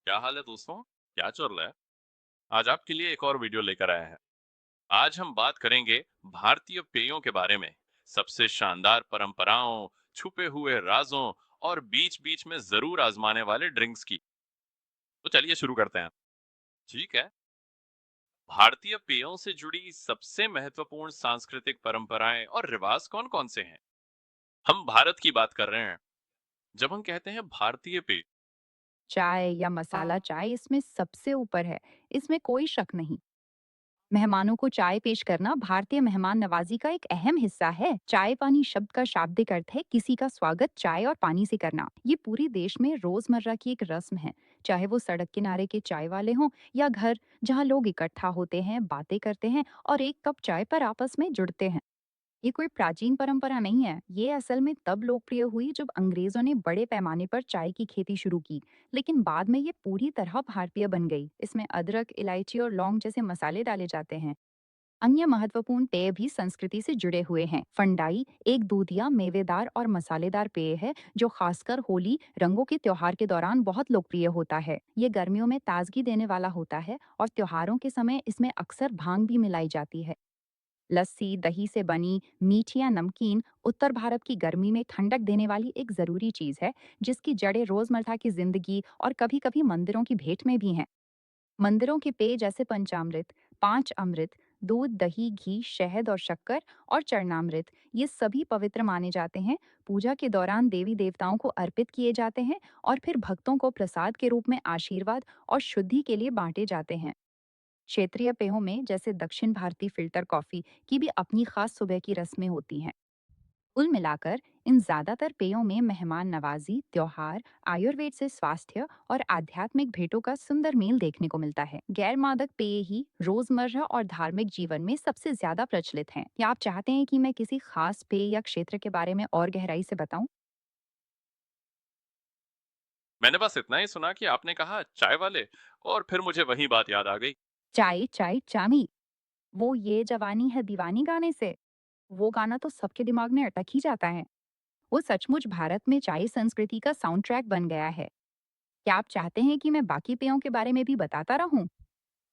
क्या हाल है दोस्तों? क्या चल रहा है? आज आपके लिए एक और वीडियो लेकर आया है। आज हम बात करेंगे भारतीय पेयों के बारे में, सबसे शानदार परंपराओं, छुपे हुए राजों और बीच-बीच में जरूर आजमाने वाले ड्रिंक्स की। तो चलिए शुरू करते हैं। ठीक है। भारतीय पेयों से जुड़ी सबसे महत्वपूर्ण सांस्कृतिक परंपराएं और रिवाज कौन-कौन से हैं? हम भारत की बात कर रहे हैं। जब हम कहते हैं भारतीय पेय, चाय या मसाला चाय इसमें सबसे ऊपर है, इसमें कोई शक नहीं। मेहमानों को चाय पेश करना भारतीय मेहमान नवाजी का एक अहम हिस्सा है। चाय पानी शब्द का शाब्दिक अर्थ है किसी का स्वागत चाय और पानी से करना। ये पूरे देश में रोजमर्रा की एक रस्म है, चाहे वो सड़क किनारे के चाय वाले हों या घर जहाँ लोग इकट्ठा होते हैं, बातें करते हैं और एक कप चाय पर आपस में जुड़ते हैं। ये कोई प्राचीन परंपरा नहीं है। ये असल में तब लोकप्रिय हुई जब अंग्रेजों ने बड़े पैमाने पर चाय की खेती शुरू की, लेकिन बाद में ये पूरी तरह भारतीय बन गई। इसमें अदरक, इलायची और लौंग जैसे मसाले डाले जाते हैं। अन्य महत्वपूर्ण पेय भी संस्कृति से जुड़े हुए हैं। फंडाई एक दूधिया, मेवेदार और मसालेदार पेय है जो खासकर होली रंगों के त्योहार के दौरान बहुत लोकप्रिय होता है। ये गर्मियों में ताजगी देने वाला होता है और त्योहारों के समय इसमें अक्सर भांग भी मिलाई जाती है। लस्सी दही से बनी मीठी या नमकीन उत्तर भारत की गर्मी में ठंडक देने वाली एक जरूरी चीज है, जिसकी जड़ें रोजमर्रा की जिंदगी और कभी कभी मंदिरों की भेंट में भी हैं। मंदिरों के पेय जैसे पंचामृत, पांच अमृत, दूध दही घी शहद और शक्कर और चरणामृत, ये सभी पवित्र माने जाते हैं। पूजा के दौरान देवी देवताओं को अर्पित किए जाते हैं और फिर भक्तों को प्रसाद के रूप में आशीर्वाद और शुद्धि के लिए बांटे जाते हैं। क्षेत्रीय पेयों में जैसे दक्षिण भारतीय फिल्टर कॉफी की भी अपनी खास सुबह की रस्में होती हैं। कुल मिलाकर इन ज्यादातर पेयों में मेहमान नवाजी, त्योहार, आयुर्वेद से स्वास्थ्य और आध्यात्मिक भेंटों का सुंदर मेल देखने को मिलता है। गैर मादक पेय ही रोजमर्रा और धार्मिक जीवन में सबसे ज्यादा प्रचलित हैं। क्या आप चाहते हैं कि मैं किसी खास पेय या क्षेत्र के बारे में और गहराई से बताऊं? मैंने बस इतना ही सुना कि आपने कहा चाय वाले, और फिर मुझे वही बात याद आ गई। चाय चाय चामी, वो ये जवानी है दीवानी गाने से, वो गाना तो सबके दिमाग में अटक ही जाता है। वो सचमुच भारत में चाय संस्कृति का साउंड ट्रैक बन गया है। क्या आप चाहते हैं कि मैं बाकी पेयों के बारे में भी बताता रहूं?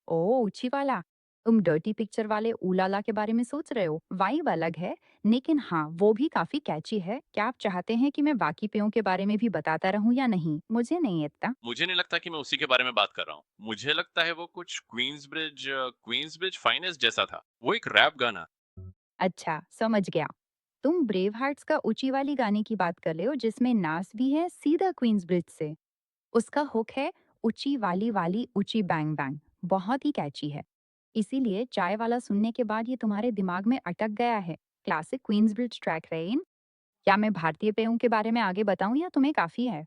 ओह ऊंची वाला, तुम डर्टी पिक्चर वाले उलाला के बारे में सोच रहे हो? वाइब अलग है, लेकिन हाँ वो भी काफी कैची है। क्या आप चाहते हैं कि मैं बाकी पेयों के बारे में भी बताता रहूं या नहीं? मुझे नहीं इतना। मुझे नहीं लगता कि मैं उसी के बारे में बात कर रहा हूँ। मुझे लगता है वो कुछ क्वींसब्रिज फाइनेस्ट जैसा था। वो एक रैप गाना। अच्छा समझ गया। तुम ब्रेव हार्ट्स का ऊंची वाली गाने की बात कर रहे हो जिसमें नास भी है सीधा क्वींस ब्रिज से। उसका हुक है ऊंची वाली वाली ऊंची बैंग बैंग, बहुत ही कैची है। इसीलिए चाय वाला सुनने के बाद ये तुम्हारे दिमाग में अटक गया है। क्लासिक क्वींसब्रिज ट्रैक रेन। क्या मैं भारतीय पेयों के बारे में आगे बताऊं या तुम्हें काफी है?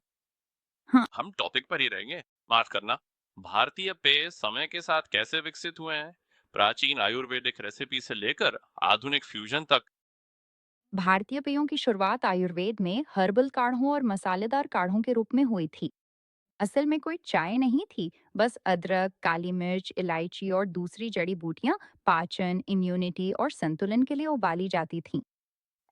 हाँ। हम टॉपिक पर ही रहेंगे। माफ करना। भारतीय पेय समय के साथ कैसे विकसित हुए हैं? प्राचीन आयुर्वेदिक रेसिपी से लेकर आधुनिक फ्यूजन तक। भारतीय पेयों की शुरुआत आयुर्वेद में हर्बल काढ़ों और मसालेदार काढ़ों के रूप में हुई थी। असल में कोई चाय नहीं थी, बस अदरक, काली मिर्च, इलायची और दूसरी जड़ी बूटियां पाचन, इम्यूनिटी और संतुलन के लिए उबाली जाती थीं।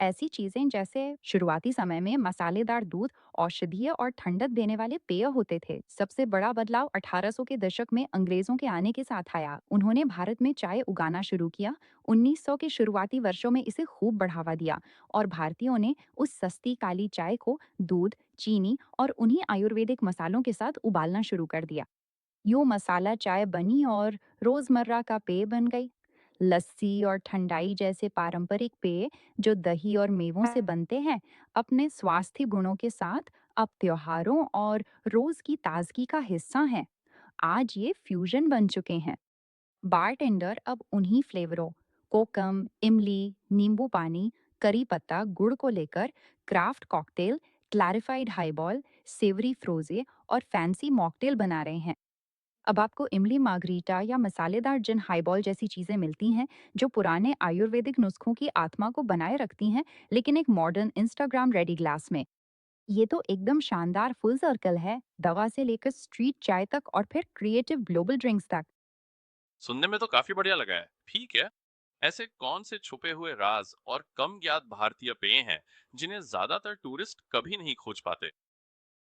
ऐसी चीजें जैसे शुरुआती समय में मसालेदार दूध औषधीय और ठंडक देने वाले पेय होते थे। सबसे बड़ा बदलाव 1800 के दशक में अंग्रेजों के आने के साथ आया। उन्होंने भारत में चाय उगाना शुरू किया। 1900 के शुरुआती वर्षों में इसे खूब बढ़ावा दिया और भारतीयों ने उस सस्ती काली चाय को दूध, चीनी और उन्हीं आयुर्वेदिक मसालों के साथ उबालना शुरू कर दिया। यूं मसाला चाय बनी और रोजमर्रा का पेय बन गई। लस्सी और ठंडाई जैसे पारंपरिक पेय जो दही और मेवों से बनते हैं, अपने स्वास्थ्य गुणों के साथ अब त्योहारों और रोज की ताजगी का हिस्सा हैं। आज ये फ्यूजन बन चुके हैं। बारटेंडर अब उन्हीं फ्लेवरों कोकम, इमली, नींबू पानी, करी पत्ता, गुड़ को लेकर क्राफ्ट कॉकटेल, क्लैरिफाइड हाईबॉल, सेवरी फ्रोजे और फैंसी मॉकटेल बना रहे हैं। अब आपको इमली मार्गरीटा या मसालेदार जिन हाईबॉल जैसी चीजें मिलती हैं जो पुराने आयुर्वेदिक नुस्खों की आत्मा को बनाए रखती हैं, लेकिन एक मॉडर्न इंस्टाग्राम रेडी ग्लास में। ये तो एकदम शानदार फुल सर्कल है, दवा से लेकर स्ट्रीट चाय तक और फिर क्रिएटिव ग्लोबल ड्रिंक्स तक। सुनने में तो काफी बढ़िया लगा है। ठीक है। ऐसे कौन से छुपे हुए राज और कम ज्ञात भारतीय पेय हैं जिन्हें ज्यादातर टूरिस्ट कभी नहीं खोज पाते?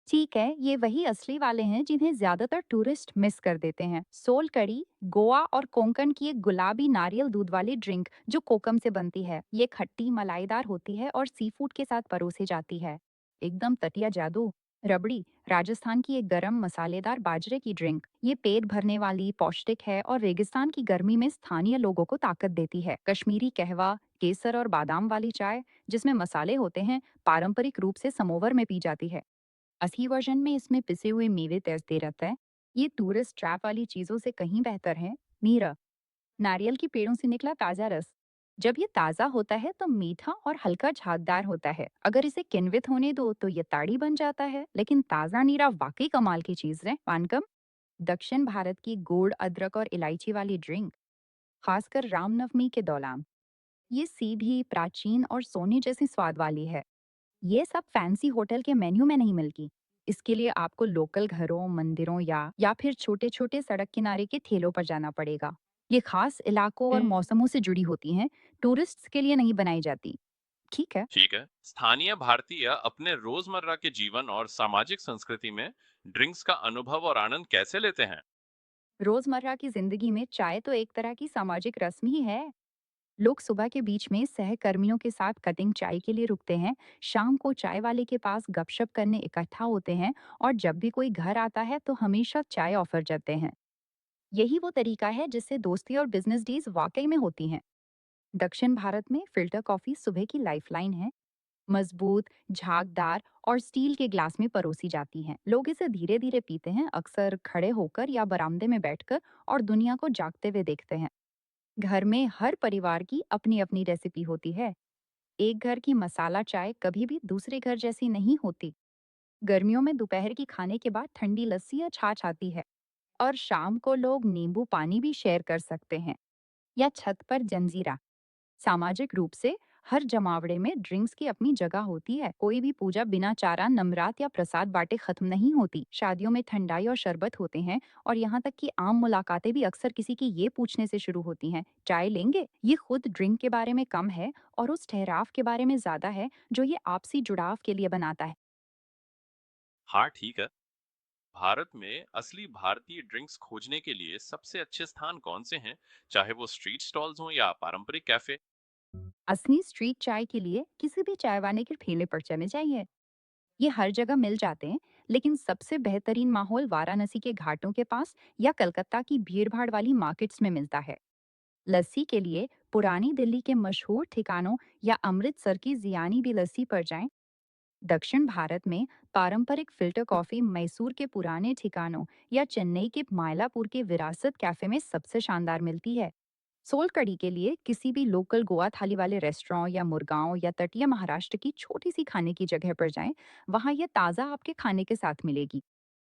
ठीक है, ये वही असली वाले हैं जिन्हें ज्यादातर टूरिस्ट मिस कर देते हैं। सोल कड़ी गोवा और कोंकण की एक गुलाबी नारियल दूध वाली ड्रिंक जो कोकम से बनती है। ये खट्टी मलाईदार होती है और सी फूड के साथ परोसी जाती है। एकदम तटिया जादू। रबड़ी राजस्थान की एक गरम मसालेदार बाजरे की ड्रिंक। ये पेट भरने वाली पौष्टिक है और रेगिस्तान की गर्मी में स्थानीय लोगों को ताकत देती है। कश्मीरी कहवा केसर और बादाम वाली चाय जिसमें मसाले होते हैं पारंपरिक रूप से समोवर में पी जाती है। असली वर्जन में इसमें पिसे हुए मेवे तैरते रहता है। ये टूरिस्ट ट्रैप वाली चीजों से कहीं बेहतर है। मीरा नारियल के पेड़ों से निकला ताजा रस। जब ये ताजा होता है तो मीठा और हल्का झागदार होता है। अगर इसे किण्वित होने दो तो ये ताड़ी बन जाता है, लेकिन ताजा नीरा वाकई कमाल की चीज है। पानकम दक्षिण भारत की गुड़ अदरक और इलायची वाली ड्रिंक, खासकर रामनवमी के दौरान। ये सीधी प्राचीन और सोने जैसी स्वाद वाली है। ये सब फैंसी होटल के मेन्यू में नहीं मिलती। इसके लिए आपको लोकल घरों, मंदिरों या फिर छोटे-छोटे सड़क किनारे के ठेलों पर जाना पड़ेगा। ये खास इलाकों और मौसमों से जुड़ी होती हैं, टूरिस्ट्स के लिए नहीं बनाई जाती। ठीक है। ठीक है। स्थानीय भारतीय अपने रोजमर्रा के जीवन और सामाजिक संस्कृति में ड्रिंक्स का अनुभव और आनंद कैसे लेते हैं? रोजमर्रा की जिंदगी में चाय तो एक तरह की सामाजिक रस्म ही है। लोग सुबह के बीच में सहकर्मियों के साथ कटिंग चाय के लिए रुकते हैं, शाम को चाय वाले के पास गपशप करने इकट्ठा होते हैं और जब भी कोई घर आता है तो हमेशा चाय ऑफर करते हैं। यही वो तरीका है जिससे दोस्ती और बिजनेस डील्स वाकई में होती हैं। दक्षिण भारत में फिल्टर कॉफी सुबह की लाइफलाइन है। मजबूत, झागदार और स्टील के ग्लास में परोसी जाती हैं। लोग इसे धीरे धीरे पीते हैं, अक्सर खड़े होकर या बरामदे में बैठकर, और दुनिया को जागते हुए देखते हैं। घर में हर परिवार की अपनी अपनी रेसिपी होती है। एक घर की मसाला चाय कभी भी दूसरे घर जैसी नहीं होती। गर्मियों में दोपहर की खाने के बाद ठंडी लस्सी या छाछ आती है, और शाम को लोग नींबू पानी भी शेयर कर सकते हैं, या छत पर जंजीरा। सामाजिक रूप से हर जमावड़े में ड्रिंक्स की अपनी जगह होती है। कोई भी पूजा बिना चारा, नमरात या प्रसाद बांटे खत्म नहीं होती। शादियों में ठंडाई और शरबत होते हैं, और यहाँ तक कि आम मुलाकातें भी अक्सर किसी की ये पूछने से शुरू होती हैं, चाय लेंगे? ये खुद ड्रिंक के बारे में कम है और उस ठहराव के बारे में ज्यादा है जो ये आपसी जुड़ाव के लिए बनाता है। हाँ, ठीक है। भारत में असली भारतीय ड्रिंक्स खोजने के लिए सबसे अच्छे स्थान कौन से हैं? चाहे वो स्ट्रीट स्टॉल्स हों या पारंपरिक कैफे? असली स्ट्रीट चाय के लिए किसी भी चाय वाले के ठेले पर चले जाइए। ये हर जगह मिल जाते हैं, लेकिन सबसे बेहतरीन माहौल वाराणसी के घाटों के पास या कलकत्ता की भीड़-भाड़ वाली मार्केट्स में मिलता है। लस्सी के लिए पुरानी दिल्ली के मशहूर ठिकानों या अमृतसर की जियानी भी लस्सी पर जाएं। दक्षिण भारत में पारंपरिक फिल्टर कॉफी मैसूर के पुराने ठिकानों या चेन्नई के मायलापुर के विरासत कैफे में सबसे शानदार मिलती है। सोल कड़ी के लिए किसी भी लोकल गोवा थाली वाले रेस्टोरेंट या मुरगांव या तटीय महाराष्ट्र की छोटी सी खाने की जगह पर जाएं। वहां ये ताज़ा आपके खाने के साथ मिलेगी।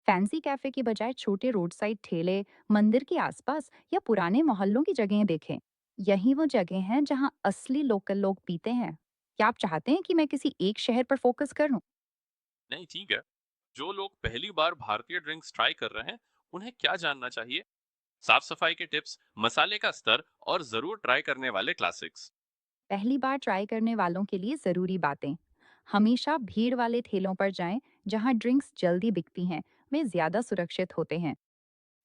फैंसी कैफे की बजाय छोटे रोड साइड ठेले, मंदिर के आसपास या पुराने मोहल्लों की जगहें देखें। यही वो जगह हैं जहां असली लोकल लोग पीते हैं। क्या आप चाहते हैं कि मैं किसी एक शहर पर फोकस करूं? नहीं, ठीक है। जो लोग पहली बार भारतीय ड्रिंक्स ट्राई कर रहे हैं, उन्हें क्या जानना चाहिए? साफ सफाई के टिप्स, मसाले का स्तर और जरूर ट्राई करने वाले क्लासिक्स। पहली बार ट्राई करने वालों के लिए ज़रूरी बातें। हमेशा भीड़ वाले ठेलों पर जाएं जहां ड्रिंक्स जल्दी बिकती हैं। वे ज़्यादा सुरक्षित होते हैं।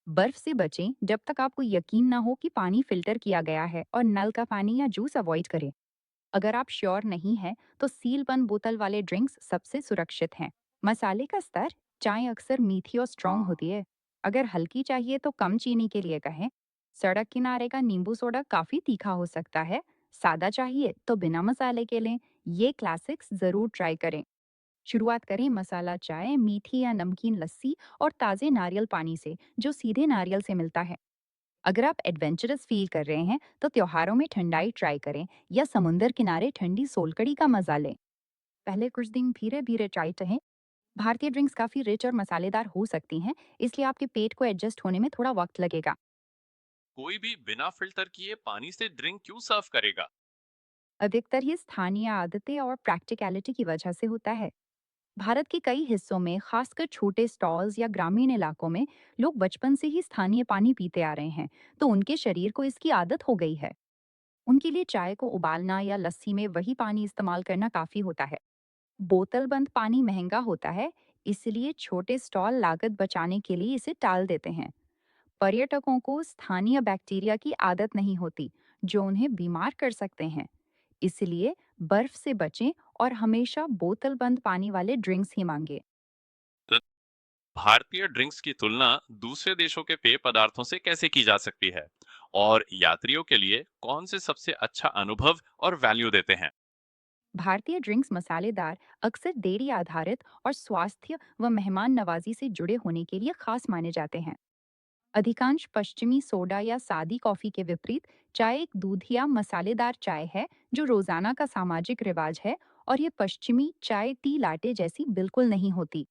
बर्फ से बचें जब तक आपको यकीन ना हो कि पानी फिल्टर किया गया है, और नल का पानी या जूस अवॉइड करें। अगर आप श्योर नहीं हैं तो सील बंद बोतल वाले ड्रिंक्स सबसे सुरक्षित हैं। मसाले का स्तर, चाय अक्सर मीठी और स्ट्रांग होती है। अगर हल्की चाहिए तो कम चीनी के लिए कहें। सड़क किनारे का नींबू सोडा काफी तीखा हो सकता है। सादा चाहिए तो बिना मसाले के लें। ये क्लासिक्स जरूर ट्राई करें। शुरुआत करें मसाला चाय, मीठी या नमकीन लस्सी और ताजे नारियल पानी से जो सीधे नारियल से मिलता है। अगर आप एडवेंचरस फील कर रहे हैं तो त्योहारों में ठंडाई ट्राई करें, या समुंदर किनारे ठंडी सोलकड़ी का मजा लें। पहले कुछ दिन धीरे धीरे ट्राई रहें। भारतीय ड्रिंक्स काफी रिच और मसालेदार हो सकती हैं, इसलिए आपके पेट को एडजस्ट होने में थोड़ा वक्त लगेगा। कोई भी बिना फिल्टर किए पानी से ड्रिंक क्यों सर्व करेगा? अधिकतर ये स्थानीय आदतें और प्रैक्टिकलिटी की वजह से होता है। भारत के कई हिस्सों में, खासकर छोटे स्टॉल्स या ग्रामीण इलाकों में, लोग बचपन से ही स्थानीय पानी पीते आ रहे हैं, तो उनके शरीर को इसकी आदत हो गई है। उनके लिए चाय को उबालना या लस्सी में वही पानी इस्तेमाल करना काफी होता है। बोतल बंद पानी महंगा होता है, इसलिए छोटे स्टॉल लागत बचाने के लिए इसे टाल देते हैं। पर्यटकों को स्थानीय बैक्टीरिया की आदत नहीं होती, जो उन्हें बीमार कर सकते हैं। इसलिए बर्फ से बचें और हमेशा बोतल बंद पानी वाले ड्रिंक्स ही मांगे। तो भारतीय ड्रिंक्स की तुलना दूसरे देशों के पेय पदार्थों से कैसे की जा सकती है? और यात्रियों के लिए कौन से सबसे अच्छा अनुभव और वैल्यू देते हैं? भारतीय ड्रिंक्स मसालेदार, अक्सर डेयरी आधारित और स्वास्थ्य व मेहमान नवाजी से जुड़े होने के लिए खास माने जाते हैं। अधिकांश पश्चिमी सोडा या सादी कॉफी के विपरीत, चाय एक दूधिया मसालेदार चाय है जो रोजाना का सामाजिक रिवाज है, और ये पश्चिमी चाय टी लाटे जैसी बिल्कुल नहीं होती।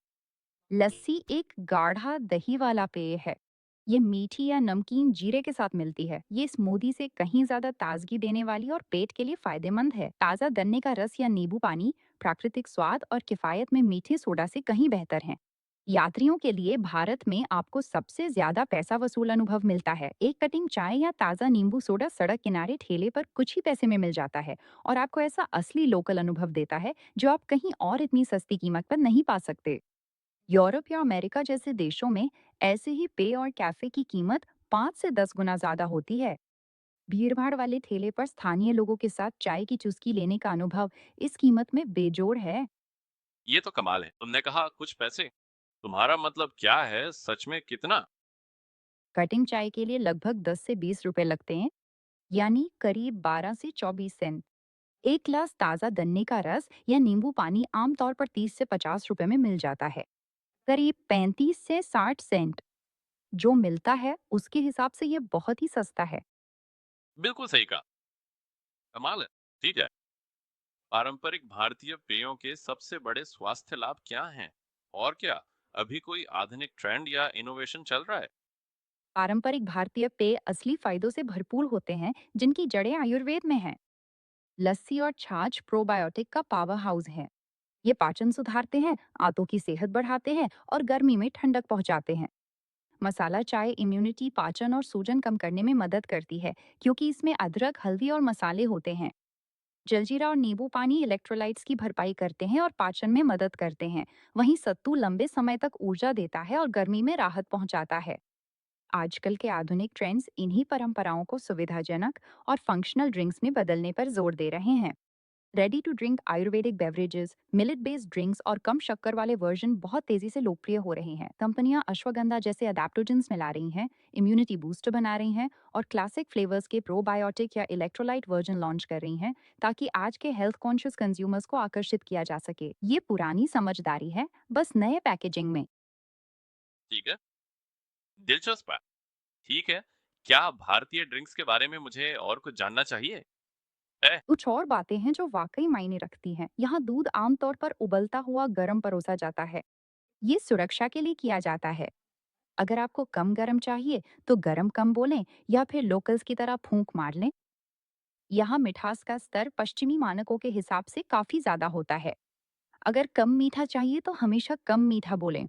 लस्सी एक गाढ़ा दही वाला पेय है। ये मीठी या नमकीन जीरे के साथ मिलती है। ये स्मूदी से कहीं ज्यादा ताजगी देने वाली और पेट के लिए फायदेमंद है। ताजा गन्ने का रस या नींबू पानी प्राकृतिक स्वाद और किफायत में मीठे सोडा से कहीं बेहतर है। यात्रियों के लिए भारत में आपको सबसे ज्यादा पैसा वसूल अनुभव मिलता है। एक कटिंग चाय या ताजा नींबू सोडा सड़क किनारे ठेले पर कुछ ही पैसे में मिल जाता है, और आपको ऐसा असली लोकल अनुभव देता है जो आप कहीं और इतनी सस्ती कीमत पर नहीं पा सकते। यूरोप या अमेरिका जैसे देशों में ऐसे ही पेय और कैफे की कीमत 5 से 10 गुना ज्यादा होती है। भीड़भाड़ वाले ठेले पर स्थानीय लोगों के साथ चाय की चुस्की लेने का अनुभव इस कीमत में बेजोड़ है। ये तो कमाल है। तुमने कहा कुछ पैसे। तुम्हारा मतलब क्या है? सच में कितना? कटिंग चाय के लिए लगभग 10 से 20 रुपए लगते हैं, यानी करीब 12 से 24 सेंट। एक ग्लास ताजा गन्ने का रस या नींबू पानी आमतौर पर 30 से 50 रुपए में मिल जाता है। करीब 35 से 60 सेंट जो मिलता है, उसके हिसाब से ये बहुत ही सस्ता है। बिल्कुल सही कहा। कमाल है। ठीक है। पारंपरिक भारतीय पेयों के सबसे बड़े स्वास्थ्य लाभ क्या हैं? और क्या अभी कोई आधुनिक ट्रेंड या इनोवेशन चल रहा है? पारंपरिक भारतीय पेय असली फायदों से भरपूर होते हैं, जिनकी जड़ें आयुर्वेद में हैं। लस्सी और छाछ प्रोबायोटिक का पावर हाउस है। ये पाचन सुधारते हैं, आंतों की सेहत बढ़ाते हैं और गर्मी में ठंडक पहुंचाते हैं। मसाला चाय इम्यूनिटी, पाचन और सूजन कम करने में मदद करती है, क्योंकि इसमें अदरक, हल्दी और मसाले होते हैं। जलजीरा और नींबू पानी इलेक्ट्रोलाइट्स की भरपाई करते हैं और पाचन में मदद करते हैं। वहीं सत्तू लंबे समय तक ऊर्जा देता है और गर्मी में राहत पहुंचाता है। आजकल के आधुनिक ट्रेंड्स इन्हीं परंपराओं को सुविधाजनक और फंक्शनल ड्रिंक्स में बदलने पर जोर दे रहे हैं। Ready to drink ayurvedic beverages, millet based drinks और कम शक्कर वाले वर्जन बहुत तेजी से लोकप्रिय हो रहे हैं। कंपनियां अश्वगंधा जैसे अडेप्टोजेंस मिला रही हैं, इम्यूनिटी बूस्टर बना रही हैं और क्लासिक फ्लेवर्स के प्रोबायोटिक या इलेक्ट्रोलाइट वर्जन लॉन्च कर रही हैं, ताकि आज के हेल्थ कॉन्शियस कंज्यूमर्स को आकर्षित किया जा सके। ये पुरानी समझदारी है, बस नए पैकेजिंग में। ठीक है। दिलचस्प है। ठीक है। क्या भारतीय ड्रिंक्स के बारे में मुझे और कुछ जानना चाहिए? है? कुछ और बातें हैं जो वाकई मायने रखती हैं। यहाँ दूध आमतौर पर उबलता हुआ गर्म परोसा जाता है। ये सुरक्षा के लिए किया जाता है। अगर आपको कम गरम चाहिए तो गरम कम बोलें या फिर लोकल्स की तरह फूंक मार लें। यहाँ मिठास का स्तर पश्चिमी मानकों के हिसाब से काफी ज्यादा होता है। अगर कम मीठा चाहिए तो हमेशा कम मीठा बोलें।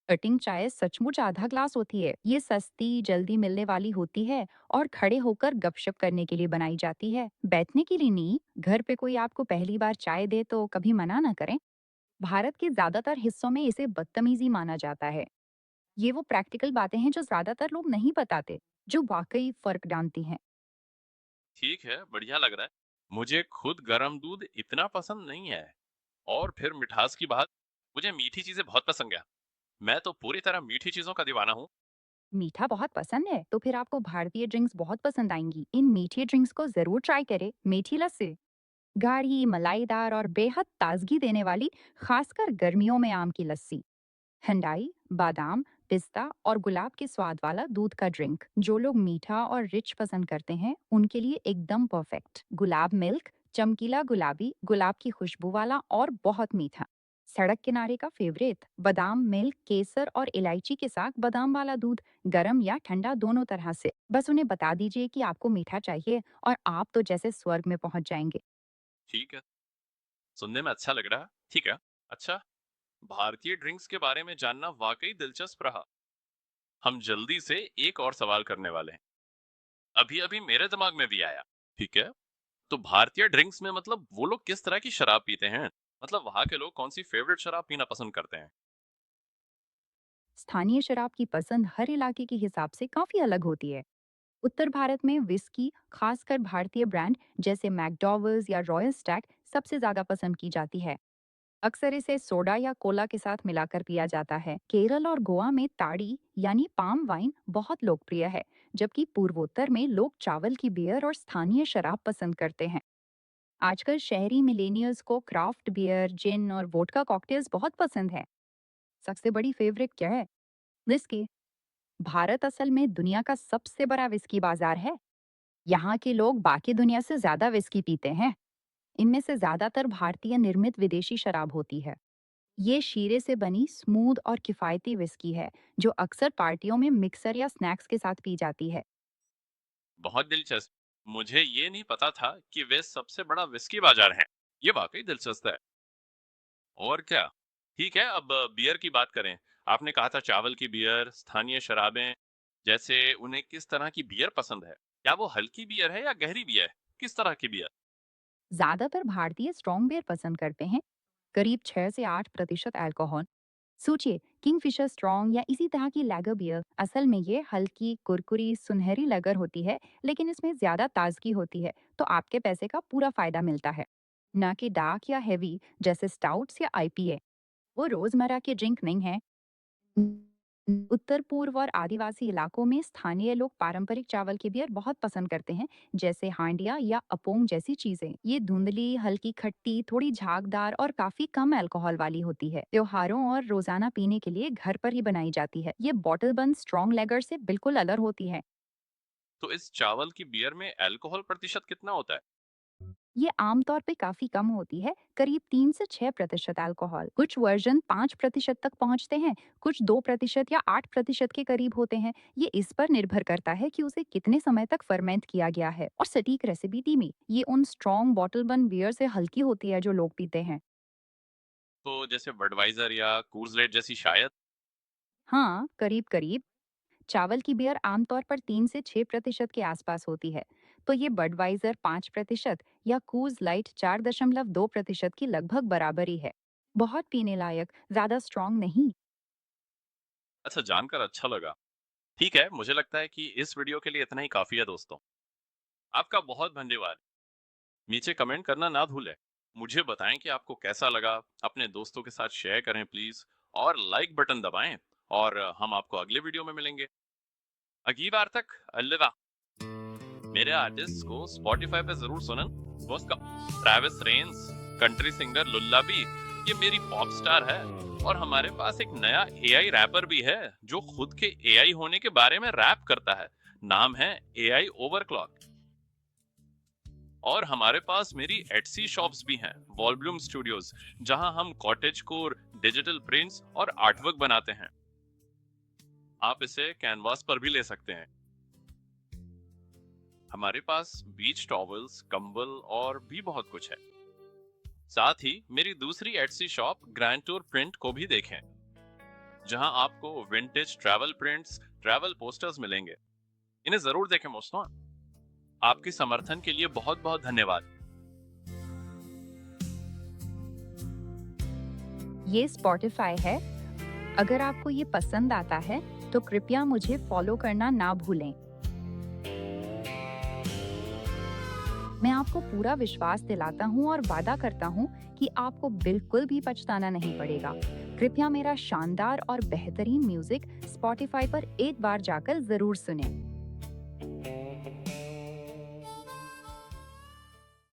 कटिंग चाय सचमुच आधा ग्लास होती है। ये सस्ती, जल्दी मिलने वाली होती है और खड़े होकर गपशप करने के लिए बनाई जाती है, बैठने के लिए नहीं। घर पे कोई आपको पहली बार चाय दे तो कभी मना ना करें। भारत के ज्यादातर हिस्सों में इसे बदतमीजी माना जाता है। ये वो प्रैक्टिकल बातें हैं जो ज्यादातर लोग नहीं बताते, जो वाकई फर्क डालती हैं। ठीक है, बढ़िया लग रहा है। मुझे खुद गरम दूध इतना पसंद नहीं है। और फिर मिठास की बात, मुझे मीठी चीजें बहुत पसंद है। मैं तो पूरी तरह मीठी चीजों का दीवाना हूँ। मीठा बहुत पसंद है तो फिर आपको भारतीय ड्रिंक्स बहुत पसंद आएंगी। इन मीठी ड्रिंक्स को जरूर ट्राई करें। मीठी लस्सी गाढ़ी, मलाईदार और बेहद ताजगी देने वाली, खासकर गर्मियों में आम की लस्सी। ठंडाई, बादाम, पिस्ता और गुलाब के स्वाद वाला दूध का ड्रिंक, जो लोग मीठा और रिच पसंद करते हैं उनके लिए एकदम परफेक्ट। गुलाब मिल्क, चमकीला गुलाबी, गुलाब की खुशबू वाला और बहुत मीठा। सड़क किनारे का फेवरेट, बादाम मिल्क, केसर और इलायची के साथ बादाम वाला दूध, गरम या ठंडा दोनों तरह से। बस उन्हें बता दीजिए कि आपको मीठा चाहिए और आप तो जैसे स्वर्ग में पहुंच जाएंगे। ठीक है, सुनने में अच्छा लग रहा है। ठीक है। अच्छा, भारतीय ड्रिंक्स के बारे में जानना वाकई दिलचस्प रहा। हम जल्दी से एक और सवाल करने वाले हैं। अभी अभी मेरे दिमाग में भी आया। ठीक है। तो भारतीय ड्रिंक्स में मतलब वो लोग किस तरह की शराब पीते हैं? मतलब वहाँ के लोग कौन सी फेवरेट शराब पीना पसंद करते हैं? स्थानीय शराब की पसंद हर इलाके के हिसाब से काफी अलग होती है। उत्तर भारत में विस्की, खासकर भारतीय ब्रांड जैसे मैकडॉवल्स या रॉयल स्टैग, सबसे ज्यादा पसंद की जाती है। अक्सर इसे सोडा या कोला के साथ मिलाकर पिया जाता है। केरल और गोवा में ताड़ी यानी पाम वाइन बहुत लोकप्रिय है, जबकि पूर्वोत्तर में लोग चावल की बियर और स्थानीय शराब पसंद करते हैं। आजकल शहरी मिलेनियल्स को क्राफ्ट बियर, जिन और वोडका कॉकटेल्स बहुत पसंद है। सबसे बड़ी फेवरेट क्या है? विस्की। भारत असल में दुनिया का सबसे बड़ा विस्की बाजार है। यहाँ के लोग बाकी दुनिया से ज्यादा विस्की पीते हैं। इनमें से ज्यादातर भारतीय निर्मित विदेशी शराब होती है। ये शीरे से बनी स्मूथ और किफायती विस्की है, जो अक्सर पार्टियों में मिक्सर या स्नैक्स के साथ पी जाती है। बहुत दिलचस्प। मुझे ये नहीं पता था कि वे सबसे बड़ा विस्की बाजार है। ये वाकई दिलचस्प है। और क्या? ठीक है, अब बियर की बात करें। आपने कहा था चावल की बियर, स्थानीय शराबें, जैसे उन्हें किस तरह की बियर पसंद है? क्या वो हल्की बियर है या गहरी बियर? किस तरह की बियर? ज्यादातर भारतीय स्ट्रॉन्ग बियर पसंद करते हैं, करीब 6 से 8% अल्कोहल। सोचिए, किंगफिशर स्ट्रॉन्ग या इसी तरह की लैगर बियर। असल में ये हल्की, कुरकुरी, सुनहरी लगर होती है, लेकिन इसमें ज्यादा ताजगी होती है, तो आपके पैसे का पूरा फायदा मिलता है। ना कि डार्क या हेवी जैसे स्टाउट्स या आईपीए। वो रोजमर्रा की ड्रिंक नहीं है। उत्तर पूर्व और आदिवासी इलाकों में स्थानीय लोग पारंपरिक चावल की बियर बहुत पसंद करते हैं, जैसे हांडिया या अपोंग जैसी चीजें। ये धुंधली, हल्की खट्टी, थोड़ी झागदार और काफी कम अल्कोहल वाली होती है। त्योहारों और रोजाना पीने के लिए घर पर ही बनाई जाती है। ये बॉटल बंद स्ट्रॉन्ग लेगर से बिल्कुल अलग होती है। तो इस चावल की बियर में अल्कोहल प्रतिशत कितना होता है? ये आमतौर पे काफी कम होती है, करीब 3 से 6% अल्कोहल। कुछ वर्जन 5% तक पहुंचते हैं, कुछ 2% या 8% के करीब होते हैं। ये इस पर निर्भर करता है कि उसे कितने समय तक फर्मेंट किया गया है और सटीक रेसिपी धीमी। ये उन स्ट्रॉन्ग बॉटल बंद बियर से हल्की होती है जो लोग पीते हैं। तो जैसे बडवाइजर या कूल्स लाइट जैसी शायद? हाँ, करीब करीब। चावल की बियर आमतौर पर 3 से 6% के आसपास होती है, तो ये बडवाइजर 5% या कूज लाइट 4.2% की लगभग बराबरी है। बहुत पीने लायक, ज्यादा स्ट्रॉन्ग नहीं। अच्छा, जानकर अच्छा लगा। ठीक है, मुझे लगता है कि इस वीडियो के लिए इतना ही काफ़ी है दोस्तों। आपका बहुत धन्यवाद। नीचे कमेंट करना ना भूलें। मुझे बताएं कि आपको कैसा लगा। अपने दोस्तों के साथ शेयर करें प्लीज़ और लाइक बटन दबाएं और हम आपको अगले वीडियो में मिलेंगे। अगली बार तक अलविदा। मेरे आर्टिस्ट को स्पॉटिफाई पे ज़रूर सुनन। वो उसका ट्रैविस रेन्स, कंट्री सिंगर लुल्लाबी, ये मेरी पॉप स्टार है। और हमारे पास एक नया एआई रैपर भी है जो खुद के एआई होने के बारे में रैप करता है। नाम है एआई ओवरक्लॉक। और हमारे पास मेरी एटसी शॉप्स भी हैं, वॉलब्लूम स्टूडियोज, जहां हम कॉटेज कोर, डिजिटल प्रिंट्स और आर्टवर्क बनाते हैं। आप इसे कैनवास पर भी ले सकते हैं। हमारे पास बीच टॉवल्स, कंबल और भी बहुत कुछ है। साथ ही मेरी दूसरी Etsy shop grand tour print को भी देखें, जहां आपको vintage travel prints, travel posters मिलेंगे। इन्हें जरूर देखें दोस्तों। आपके समर्थन के लिए बहुत बहुत धन्यवाद। ये स्पॉटिफाई है। अगर आपको ये पसंद आता है तो कृपया मुझे फॉलो करना ना भूलें। मैं आपको पूरा विश्वास दिलाता हूँ और वादा करता हूँ कि आपको बिल्कुल भी पछताना नहीं पड़ेगा। कृपया मेरा शानदार और बेहतरीन म्यूजिक स्पॉटिफाई पर एक बार जाकर जरूर सुनें।